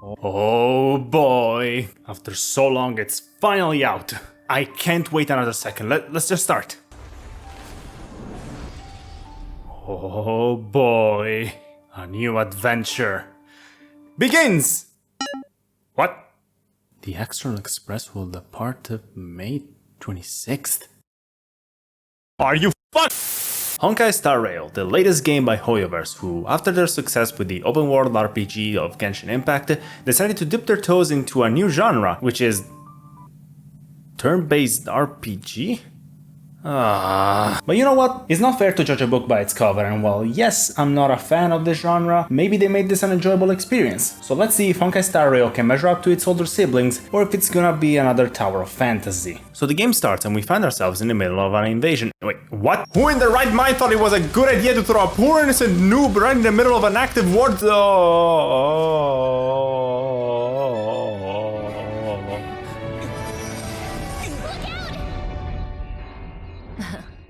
Oh boy, after so long it's finally out. I can't wait another second. Let's just start. Oh boy, a new adventure begins! What? The External Express will depart May 26th? Are you Honkai Star Rail, the latest game by Hoyoverse, who, after their success with the open-world RPG of Genshin Impact, decided to dip their toes into a new genre, which is turn-based RPG? But you know what? It's not fair to judge a book by its cover, and while yes, I'm not a fan of this genre, maybe they made this an enjoyable experience. So let's see if Honkai Star Rail can measure up to its older siblings, or if it's gonna be another Tower of Fantasy. So the game starts and we find ourselves in the middle of an invasion. Wait, what? Who in their right mind thought it was a good idea to throw a poor innocent noob right in the middle of an active war?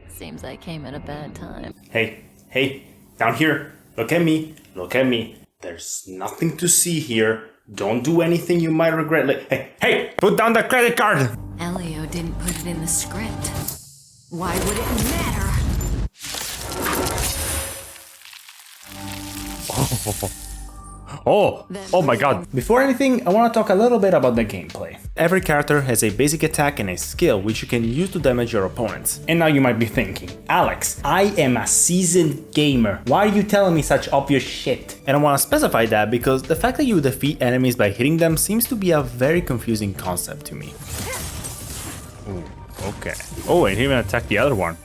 Seems I came at a bad time. Hey, down here. Look at me. There's nothing to see here. Don't do anything you might regret. Hey, put down the credit card. Elio didn't put it in the script. Why would it matter? Oh my god. Before anything, I want to talk a little bit about the gameplay. Every character has a basic attack and a skill which you can use to damage your opponents. And now you might be thinking, Alex, I am a seasoned gamer. Why are you telling me such obvious shit? And I want to specify that because the fact that you defeat enemies by hitting them seems to be a very confusing concept to me. Ooh, okay. Oh, and he even attacked the other one.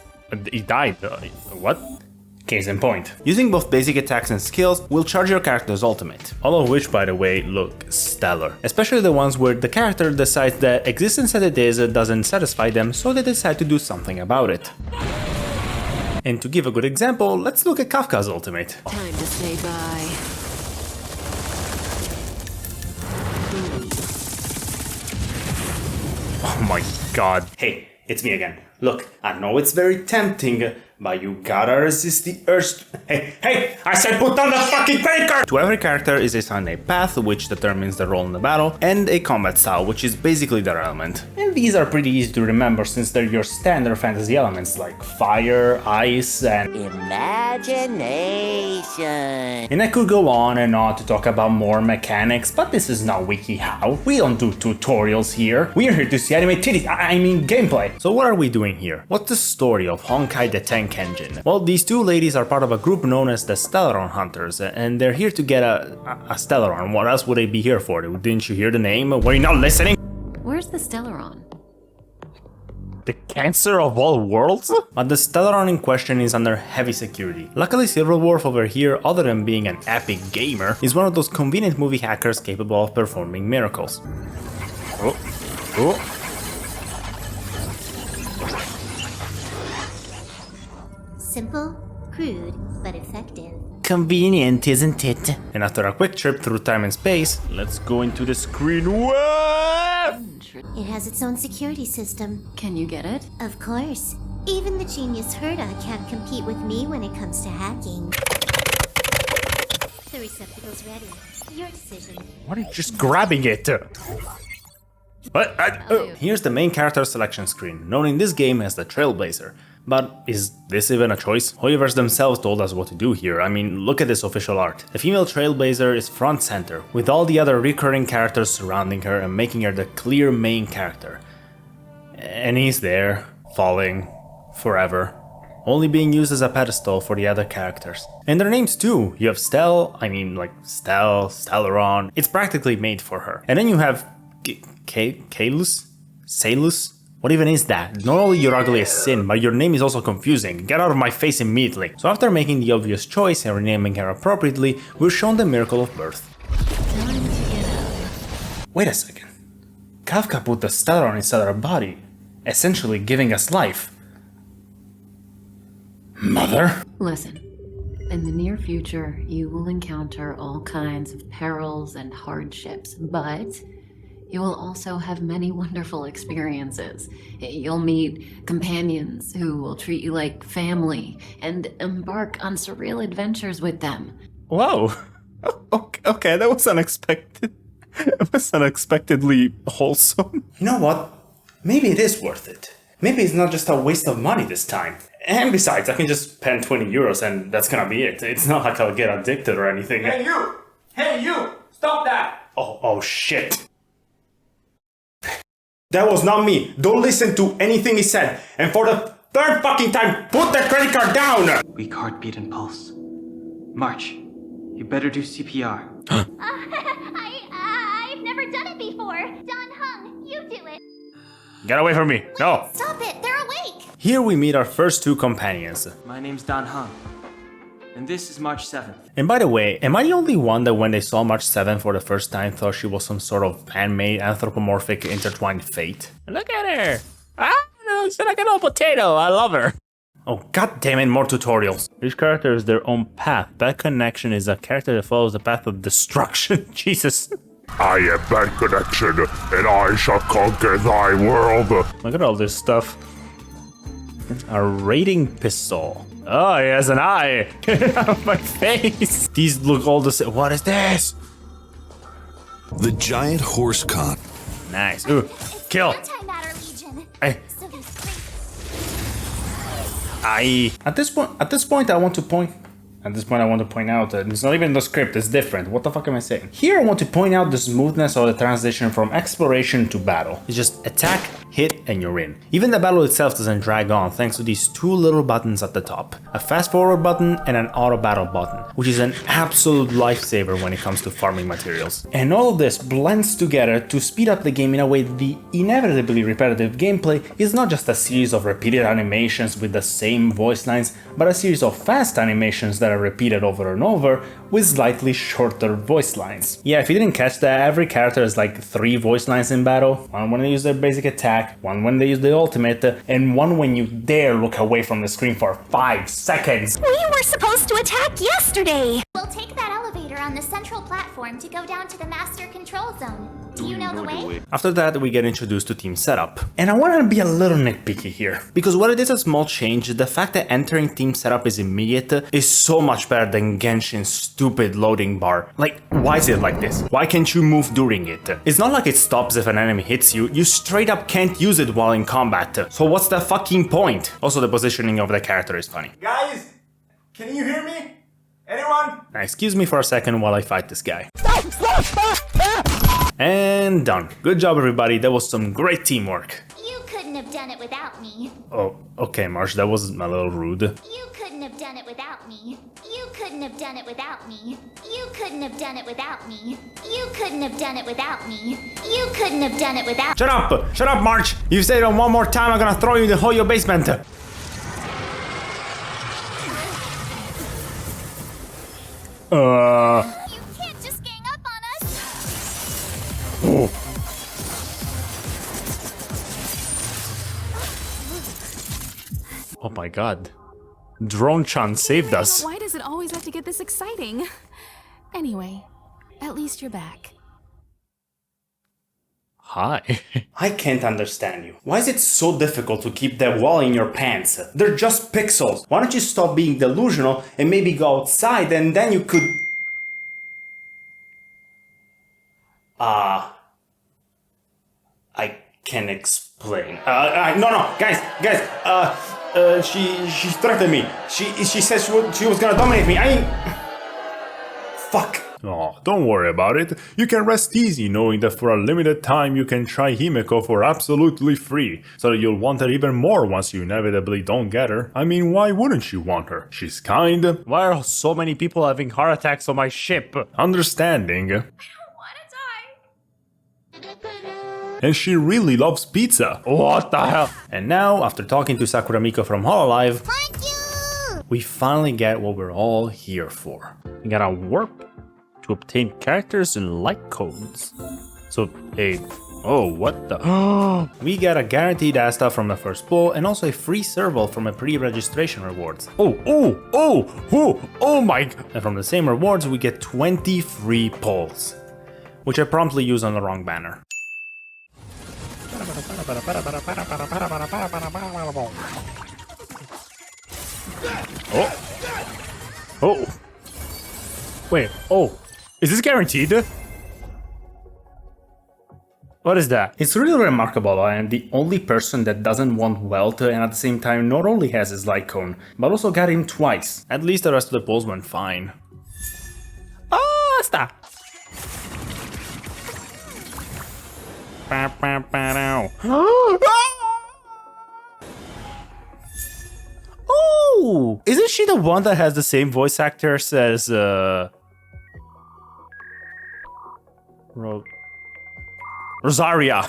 He died. What? Case in point. Using both basic attacks and skills will charge your character's ultimate, all of which, by the way, look stellar. Especially the ones where the character decides that existence as it is doesn't satisfy them, so they decide to do something about it. And to give a good example, let's look at Kafka's ultimate. Time to say bye. Oh my god. Hey, it's me again. Look, I know it's very tempting, but you gotta resist the urge. Hey, I said put down the fucking credit card! To every character is assigned a path, which determines their role in the battle, and a combat style, which is basically their element. And these are pretty easy to remember since they're your standard fantasy elements like fire, ice, and imagination. And I could go on and on to talk about more mechanics, but this is not WikiHow. We don't do tutorials here. We're here to see anime titties, I mean gameplay. So what are we doing here? What's the story of Honkai the Tank Engine? Well, these two ladies are part of a group known as the Stellaron Hunters, and they're here to get a Stellaron. What else would they be here for? Didn't you hear the name? Were you not listening? Where's the Stellaron? The cancer of all worlds? But the Stellaron in question is under heavy security. Luckily, Silverwolf over here, other than being an epic gamer, is one of those convenient movie hackers capable of performing miracles. Oh. Simple, crude, but effective. Convenient, isn't it? And after a quick trip through time and space, let's go into the screen. Whoa! It has its own security system. Can you get it? Of course. Even the genius Herda can't compete with me when it comes to hacking. The receptacle's ready. Your decision. What are you just grabbing it? Here's the main character selection screen, known in this game as the Trailblazer. But is this even a choice? Hoyoverse themselves told us what to do here. I mean, look at this official art. The female Trailblazer is front center, with all the other recurring characters surrounding her and making her the clear main character. And he's there, falling, forever, only being used as a pedestal for the other characters. And their names too. You have Stellaron. It's practically made for her. And then you have Kalus? Salus? What even is that? Not only you're ugly as sin, but your name is also confusing. Get out of my face immediately. So after making the obvious choice and renaming her appropriately, we're shown the miracle of birth. Time to get up. Wait a second. Kafka put the Stellaron inside our body, essentially giving us life. Mother? Listen, in the near future, you will encounter all kinds of perils and hardships, but you will also have many wonderful experiences. You'll meet companions who will treat you like family and embark on surreal adventures with them. Whoa. Okay, that was unexpected. It was unexpectedly wholesome. You know what? Maybe it is worth it. Maybe it's not just a waste of money this time. And besides, I can just spend 20 euros and that's gonna be it. It's not like I'll get addicted or anything. Hey you! Hey you! Stop that! Oh shit. That was not me. Don't listen to anything he said. And for the third fucking time, put that credit card down! Weak heartbeat and pulse. March, you better do CPR. I've never done it before. Don Hung, you do it. Get away from me. No. Stop it, they're awake. Here we meet our first two companions. My name's Don Hung, and this is March 7th. And by the way, am I the only one that when they saw March 7 for the first time thought she was some sort of fan-made anthropomorphic intertwined fate? Look at her! She's like an old potato, I love her! Oh god damn it, more tutorials! Each character is their own path. BadConnection is a character that follows the path of destruction. Jesus. I am BadConnection, and I shall conquer thy world. Look at all this stuff. A raiding pistol. Oh, he has an eye! Out of my face! These look all the same. What is this? The giant horse con. Nice. Ooh, kill! Antimatter Legion. Hey. So these At this point, I want to point out that it's not even the script, it's different. What the fuck am I saying? Here I want to point out the smoothness of the transition from exploration to battle. It's just attack, hit, and you're in. Even the battle itself doesn't drag on thanks to these two little buttons at the top. A fast forward button and an auto battle button, which is an absolute lifesaver when it comes to farming materials. And all of this blends together to speed up the game in a way the inevitably repetitive gameplay is not just a series of repeated animations with the same voice lines, but a series of fast animations that are repeated over and over with slightly shorter voice lines. Yeah, if you didn't catch that, every character has like 3 voice lines in battle. One when they use their basic attack, one when they use the ultimate, and one when you dare look away from the screen for 5 seconds. We were supposed to attack yesterday. We'll take that elevator on the central platform to go down to the master control zone. Do you know the way? After that, we get introduced to team setup. And I want to be a little nitpicky here, because while it is a small change, the fact that entering team setup is immediate is so much better than Genshin's stupid loading bar. Like, why is it like this? Why can't you move during it? It's not like it stops if an enemy hits you, you straight up can't use it while in combat. So what's the fucking point? Also, the positioning of the character is funny. Guys, can you hear me? Anyone? Now, excuse me for a second while I fight this guy. And done. Good job, everybody. That was some great teamwork. You couldn't have done it without me. Oh, okay, Marsh, that was a little rude. You couldn't have done it without me. You couldn't have done it without me. You couldn't have done it without me. You couldn't have done it without me. You couldn't have done it without. Shut up! Shut up, March! You say it one more time, I'm gonna throw you in the Hoyo basement. You can't just gang up on us. Oh. Oh my god. Drone-chan saved us. Why does it always have to get this exciting? Anyway, at least you're back. Hi. I can't understand you. Why is it so difficult to keep that wall in your pants? They're just pixels. Why don't you stop being delusional and maybe go outside and then you could... I can explain. No, guys, she threatened me. She said she was gonna dominate me. Fuck. Oh, don't worry about it. You can rest easy knowing that for a limited time you can try Himeko for absolutely free, so that you'll want her even more once you inevitably don't get her. I mean, why wouldn't you want her? She's kind. Why are so many people having heart attacks on my ship? Understanding. And she really loves pizza. What the hell? And now, after talking to Sakuramiko from Hololive, Thank you! we finally get what we're all here for. We gotta warp to obtain characters and like codes. So, oh, what the? We get a guaranteed Asta from the first blow and also a free serval from a pre-registration rewards. Oh my! And from the same rewards, we get 20 free polls, which I promptly use on the wrong banner. Oh. Wait, is this guaranteed? What is that? It's really remarkable. I am the only person that doesn't want wealth and at the same time not only has his light cone, but also got him twice. At least the rest of the polls went fine. Oh, stop! Oh! Isn't she the one that has the same voice actors as, Rosaria.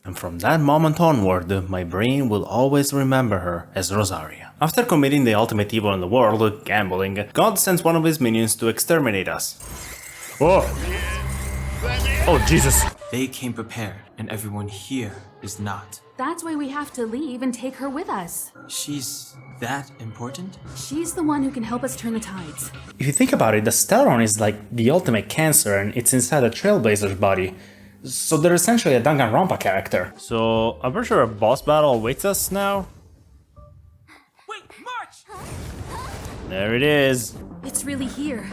And from that moment onward, my brain will always remember her as Rosaria. After committing the ultimate evil in the world, gambling, God sends one of his minions to exterminate us. Oh! Oh, Jesus. They came prepared, and everyone here is not. That's why we have to leave and take her with us. She's that important? She's the one who can help us turn the tides. If you think about it, the Stellaron is like the ultimate cancer and it's inside a Trailblazer's body. So they're essentially a Danganronpa character. So I'm pretty sure a boss battle awaits us now. Wait, March! There it is. It's really here.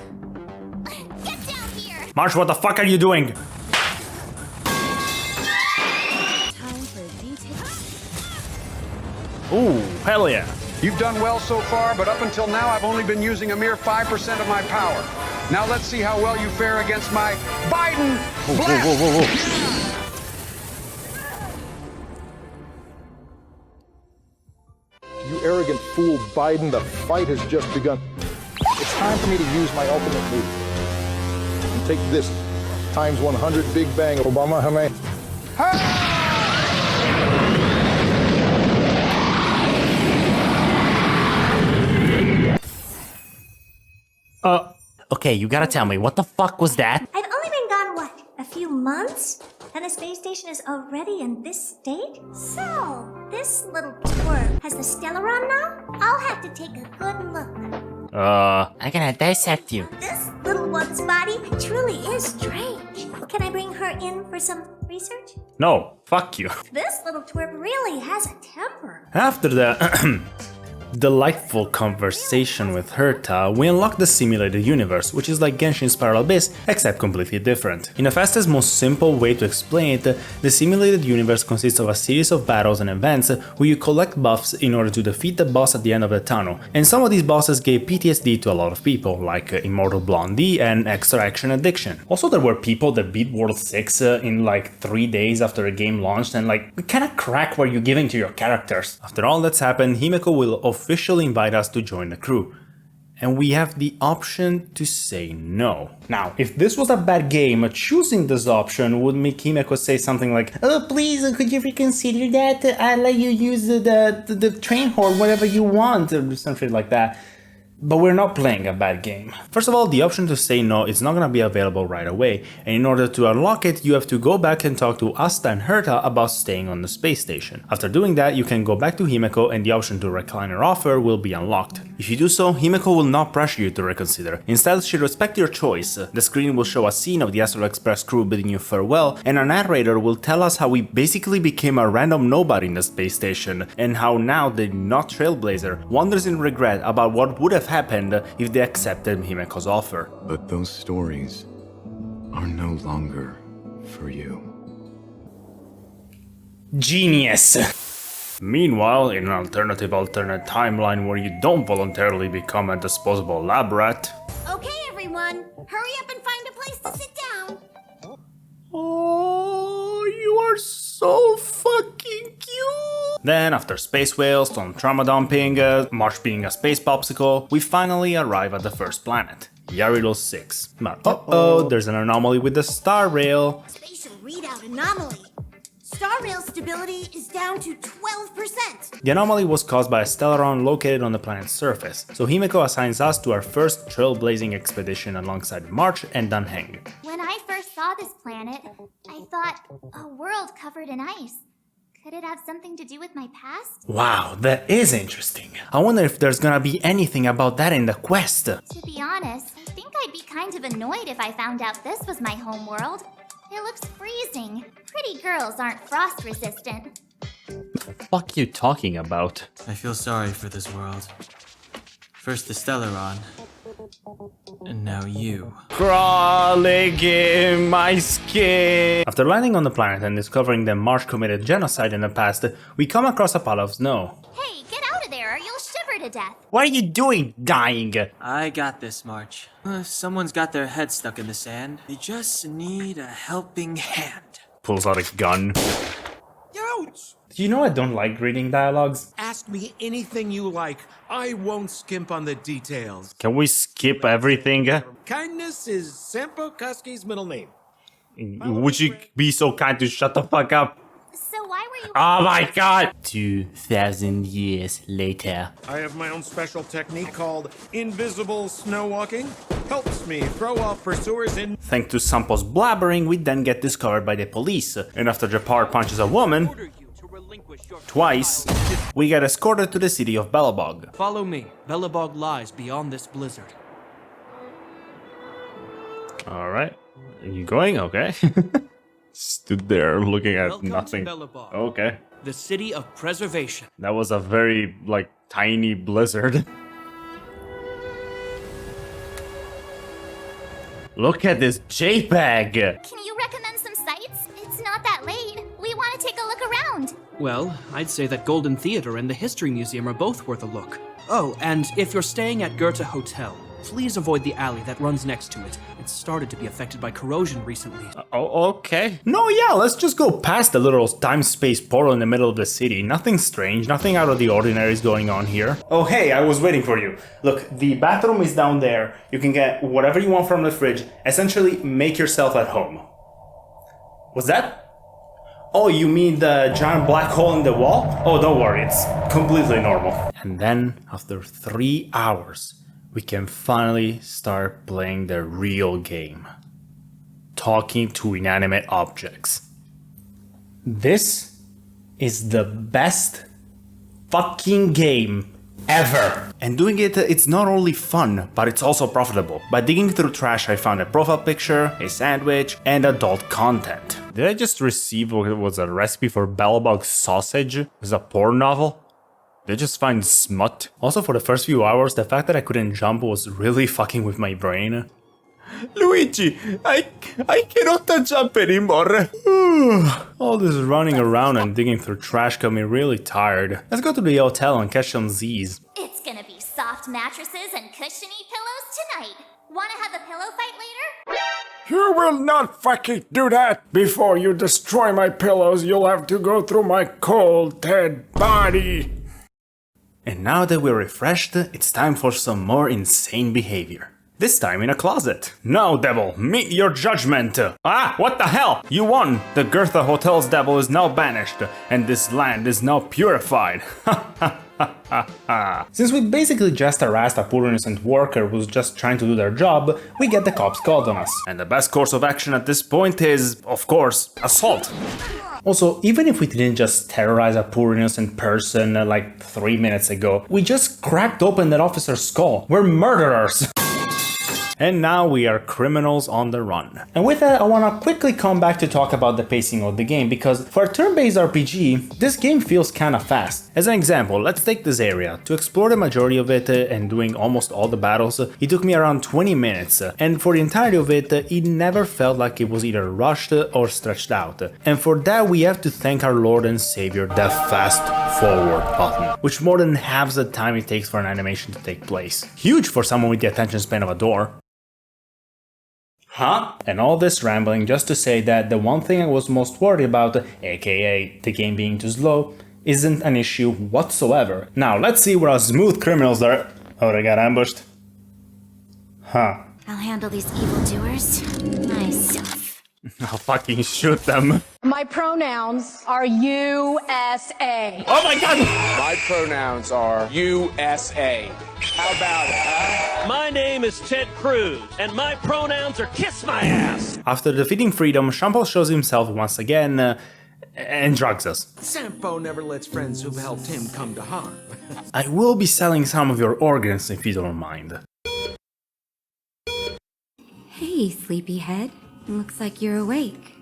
Get down here! March, what the fuck are you doing? Time for details. Ooh, hell yeah. You've done well so far, but up until now I've only been using a mere 5% of my power. Now let's see how well you fare against my Biden blast! Whoa. You arrogant fool, Biden, the fight has just begun. It's time for me to use my ultimate move. And take this, times 100 Big Bang, Obama, Hame. Okay, you gotta tell me, what the fuck was that? I've only been gone, what, a few months? And the space station is already in this state? So, this little twerp has the Stellaron now? I'll have to take a good look. I'm gonna dissect you. This little one's body truly is strange. Can I bring her in for some research? No, fuck you. This little twerp really has a temper. After the delightful conversation with Herta, we unlock the simulated universe, which is like Genshin's Parallel Abyss, except completely different. In the fastest, most simple way to explain it, the simulated universe consists of a series of battles and events where you collect buffs in order to defeat the boss at the end of the tunnel, and some of these bosses gave PTSD to a lot of people, like Immortal Blondie and Extra Action Addiction. Also, there were people that beat World 6 in like 3 days after the game launched, and like, what kind of crack were you giving to your characters? After all that's happened, Himeko will officially invite us to join the crew, and we have the option to say no. Now, if this was a bad game, choosing this option would make Himeko say something like, "Oh, please, could you reconsider that? I'll let you use the train horn whatever you want," or something like that. But we're not playing a bad game. First of all, the option to say no is not gonna be available right away, and in order to unlock it, you have to go back and talk to Asta and Herta about staying on the space station. After doing that, you can go back to Himeko and the option to recline her offer will be unlocked. If you do so, Himeko will not pressure you to reconsider. Instead, she'll respect your choice. The screen will show a scene of the Astral Express crew bidding you farewell, and a narrator will tell us how we basically became a random nobody in the space station, and how now the not Trailblazer wonders in regret about what would have happened if they accepted Himeko's offer. But those stories are no longer for you. Genius! Meanwhile, in an alternate timeline where you don't voluntarily become a disposable lab rat. Okay, everyone, hurry up and find a place to sit down. Oh, you are so fucking cute! Then, after space whales, some trauma dumping, March being a space popsicle, we finally arrive at the first planet, Yaridol 6. But there's an anomaly with the Star Rail. Spatial readout anomaly. Star Rail stability is down to 12%. The anomaly was caused by a Stellaron located on the planet's surface, so Himeko assigns us to our first trailblazing expedition alongside March and Danheng. When I first saw this planet, I thought, a world covered in ice. Could it have something to do with my past? Wow, that is interesting. I wonder if there's gonna be anything about that in the quest. To be honest, I think I'd be kind of annoyed if I found out this was my home world. It looks freezing. Pretty girls aren't frost resistant. Fuck you talking about? I feel sorry for this world. First the Stellaron, And now you. Crawling in my skin! After landing on the planet and discovering that March committed genocide in the past, we come across a pile of snow. Hey, get out of there or you'll shiver to death. What are you doing, dying? I got this, March. Someone's got their head stuck in the sand. They just need a helping hand. Pulls out a gun. Ouch! Do you know I don't like reading dialogues? Ask me anything you like. I won't skimp on the details. Can we skip everything? Kindness is Sampo Kuski's middle name. Would you be so kind to shut the fuck up? So why were you... Oh my god! 2,000 years later. I have my own special technique called invisible snow walking. Helps me throw off pursuers in... Thanks to Sampo's blabbering, we then get discovered by the police. And after Japar punches a woman, twice, we get escorted to the city of Belobog. Follow me. Belobog lies beyond this blizzard. Alright. Are you going? Okay. Stood there looking at Welcome nothing. to Belobog, Okay. the city of preservation. That was a very, like, tiny blizzard. Look at this JPEG! Can you recommend some sites? It's not that late. We want to take a look around. Well, I'd say that Golden Theater and the History Museum are both worth a look. Oh, and if you're staying at Goethe Hotel, please avoid the alley that runs next to it. It's started to be affected by corrosion recently. Oh, okay. No, yeah, let's just go past the little time-space portal in the middle of the city. Nothing strange, nothing out of the ordinary is going on here. Oh, hey, I was waiting for you. Look, the bathroom is down there. You can get whatever you want from the fridge. Essentially, make yourself at home. What's that? Oh, you mean the giant black hole in the wall? Oh, don't worry, it's completely normal. And then, after 3 hours, we can finally start playing the real game. Talking to inanimate objects. This is the best fucking game ever. And doing it, it's not only fun, but it's also profitable. By digging through trash, I found a profile picture, a sandwich, and adult content. Did I just receive what was a recipe for Belobog sausage? It's a porn novel? Did I just find smut? Also, for the first few hours, the fact that I couldn't jump was really fucking with my brain. Luigi, I cannot jump anymore. All this running around and digging through trash got me really tired. Let's go to the hotel and catch some Z's. It's gonna be soft mattresses and cushiony pillows tonight. Wanna have a pillow fight later? You will not fucking do that! Before you destroy my pillows, you'll have to go through my cold, dead body! And now that we're refreshed, it's time for some more insane behavior. This time in a closet. Now, devil, meet your judgment! Ah, what the hell? You won! The Goethe Hotel's devil is now banished, and this land is now purified. Since we basically just harassed a poor innocent worker who's just trying to do their job, we get the cops called on us. And the best course of action at this point is, of course, assault. Also, even if we didn't just terrorize a poor innocent person like 3 minutes ago, we just cracked open that officer's skull. We're murderers! And now we are criminals on the run. And with that, I want to quickly come back to talk about the pacing of the game, because for a turn-based RPG, this game feels kinda fast. As an example, let's take this area. To explore the majority of it and doing almost all the battles, it took me around 20 minutes, and for the entirety of it, it never felt like it was either rushed or stretched out. And for that, we have to thank our Lord and Savior, the fast forward button, which more than halves the time it takes for an animation to take place. Huge for someone with the attention span of a door. Huh? And all this rambling just to say that the one thing I was most worried about, aka the game being too slow, isn't an issue whatsoever. Now let's see what our smooth criminals are. Oh, they got ambushed. Huh. I'll handle these evildoers myself. I'll fucking shoot them. My pronouns are USA. Oh my god! My pronouns are USA. How about it, huh? My name is Ted Cruz, and my pronouns are kiss my ass. After defeating Freedom, Shampoo shows himself once again and drugs us. Sampo never lets friends who've helped him come to harm. I will be selling some of your organs if you don't mind. Hey, sleepyhead. Looks like you're awake.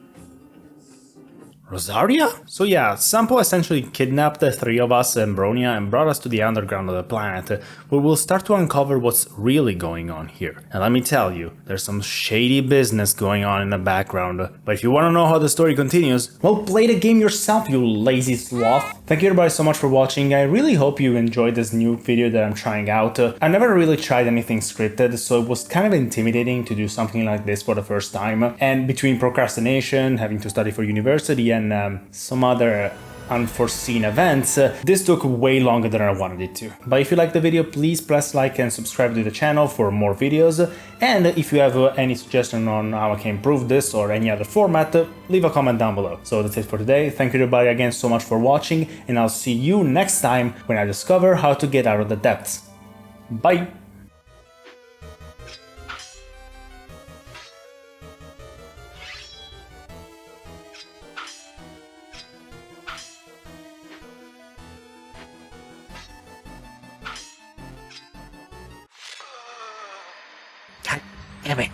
Rosaria? So yeah, Sampo essentially kidnapped the three of us and Bronya and brought us to the underground of the planet, where we'll start to uncover what's really going on here. And let me tell you, there's some shady business going on in the background. But if you want to know how the story continues, well, play the game yourself, you lazy sloth. Thank you everybody so much for watching. I really hope you enjoyed this new video that I'm trying out. I never really tried anything scripted, so it was kind of intimidating to do something like this for the first time. And between procrastination, having to study for university, and some other unforeseen events, this took way longer than I wanted it to. But if you liked the video, please press like and subscribe to the channel for more videos. And if you have any suggestion on how I can improve this or any other format, leave a comment down below. So that's it for today. Thank you everybody again so much for watching, and I'll see you next time when I discover how to get out of the depths. Bye! Damn it.